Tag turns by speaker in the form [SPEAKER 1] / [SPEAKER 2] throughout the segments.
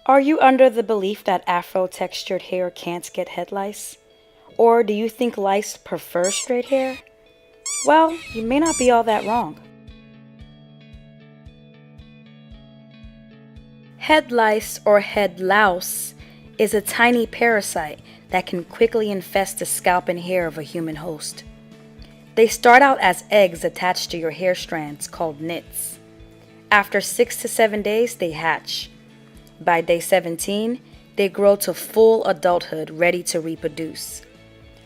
[SPEAKER 1] Are you under the belief that afro-textured hair can't get head lice? Or do you think lice prefer straight hair? Well, you may not be all that wrong. Head lice or head louse is a tiny parasite that can quickly infest the scalp and hair of a human host. They start out as eggs attached to your hair strands called nits. After 6 to 7 days, they hatch. By day 17, they grow to full adulthood ready to reproduce.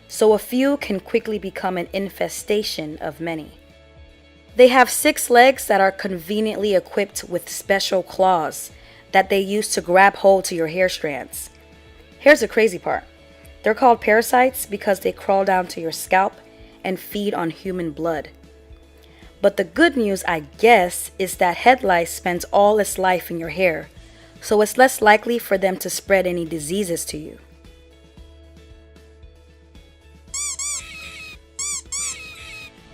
[SPEAKER 1] So a few can quickly become an infestation of many. They have 6 legs that are conveniently equipped with special claws that they use to grab hold to your hair strands. Here's the crazy part. They're called parasites because they crawl down to your scalp and feed on human blood. But the good news, I guess, is that head lice spends all its life in your hair, so it's less likely for them to spread any diseases to you.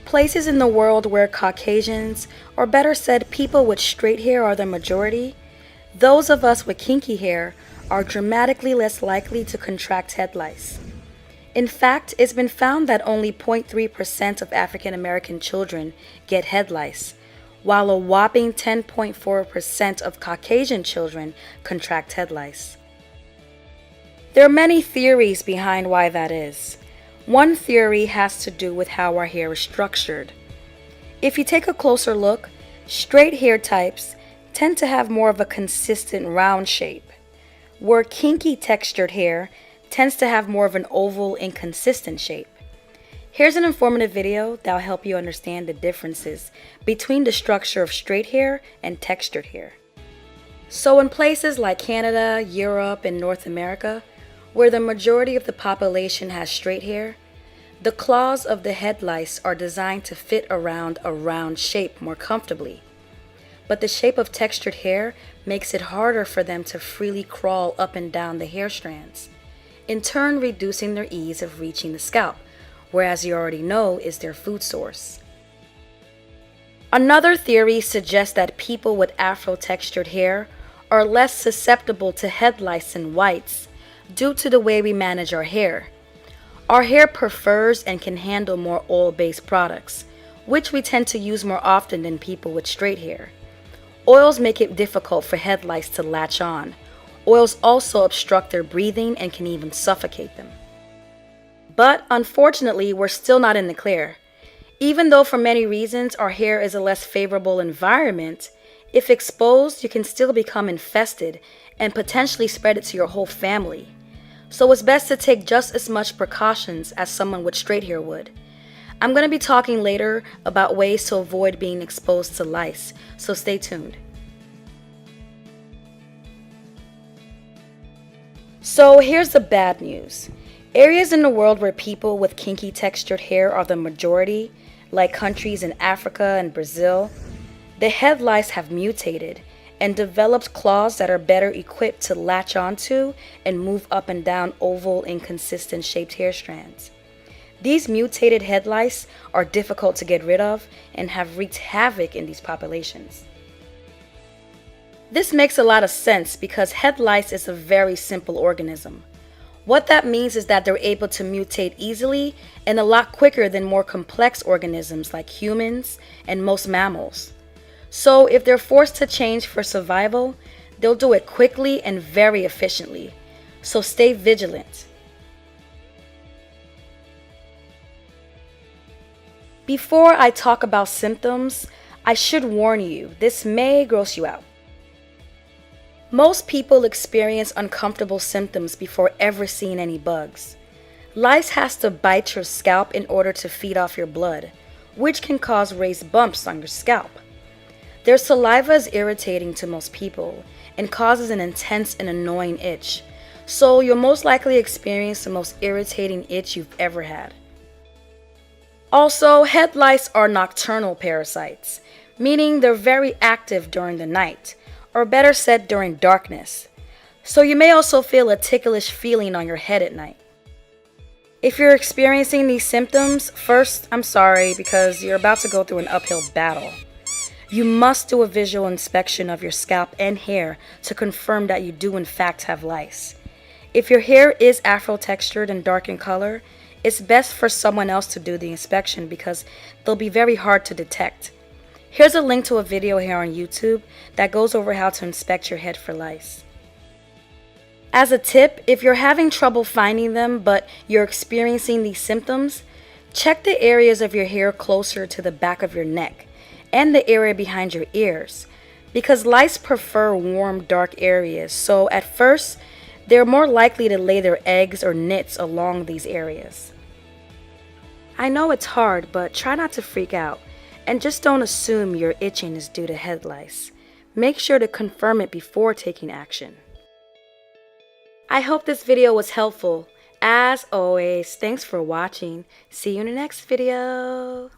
[SPEAKER 1] Places in the world where Caucasians, or better said, people with straight hair are the majority, those of us with kinky hair are dramatically less likely to contract head lice. In fact, it's been found that only 0.3% of African American children get head lice, while a whopping 10.4% of Caucasian children contract head lice. There are many theories behind why that is. One theory has to do with how our hair is structured. If you take a closer look, straight hair types tend to have more of a consistent round shape, where kinky textured hair tends to have more of an oval, inconsistent shape. Here's an informative video that'll help you understand the differences between the structure of straight hair and textured hair. So in places like Canada, Europe, and North America, where the majority of the population has straight hair, the claws of the head lice are designed to fit around a round shape more comfortably. But the shape of textured hair makes it harder for them to freely crawl up and down the hair strands, in turn reducing their ease of reaching the scalp, whereas you already know is their food source. Another theory suggests that people with afro-textured hair are less susceptible to head lice and whites due to the way we manage our hair. Our hair prefers and can handle more oil-based products, which we tend to use more often than people with straight hair. Oils make it difficult for head lice to latch on. Oils also obstruct their breathing and can even suffocate them. But unfortunately, we're still not in the clear. Even though for many reasons our hair is a less favorable environment, if exposed, you can still become infested and potentially spread it to your whole family. So it's best to take just as much precautions as someone with straight hair would. I'm going to be talking later about ways to avoid being exposed to lice, so stay tuned. So here's the bad news. Areas in the world where people with kinky textured hair are the majority, like countries in Africa and Brazil, the head lice have mutated and developed claws that are better equipped to latch onto and move up and down oval, inconsistent shaped hair strands. These mutated head lice are difficult to get rid of and have wreaked havoc in these populations. This makes a lot of sense because head lice is a very simple organism. What that means is that they're able to mutate easily and a lot quicker than more complex organisms like humans and most mammals. So if they're forced to change for survival, they'll do it quickly and very efficiently. So stay vigilant. Before I talk about symptoms, I should warn you, this may gross you out. Most people experience uncomfortable symptoms before ever seeing any bugs. Lice has to bite your scalp in order to feed off your blood, which can cause raised bumps on your scalp. Their saliva is irritating to most people and causes an intense and annoying itch, so you'll most likely experience the most irritating itch you've ever had. Also, head lice are nocturnal parasites, meaning they're very active during the night, or better said, during darkness. So you may also feel a ticklish feeling on your head at night. If you're experiencing these symptoms, first, I'm sorry because you're about to go through an uphill battle. You must do a visual inspection of your scalp and hair to confirm that you do in fact have lice. If your hair is afro textured and dark in color, it's best for someone else to do the inspection because they'll be very hard to detect. Here's a link to a video here on YouTube that goes over how to inspect your head for lice. As a tip, if you're having trouble finding them but you're experiencing these symptoms, check the areas of your hair closer to the back of your neck and the area behind your ears, because lice prefer warm, dark areas, so at first, they're more likely to lay their eggs or nits along these areas. I know it's hard, but try not to freak out, and just don't assume your itching is due to head lice. Make sure to confirm it before taking action. I hope this video was helpful. As always, thanks for watching. See you in the next video.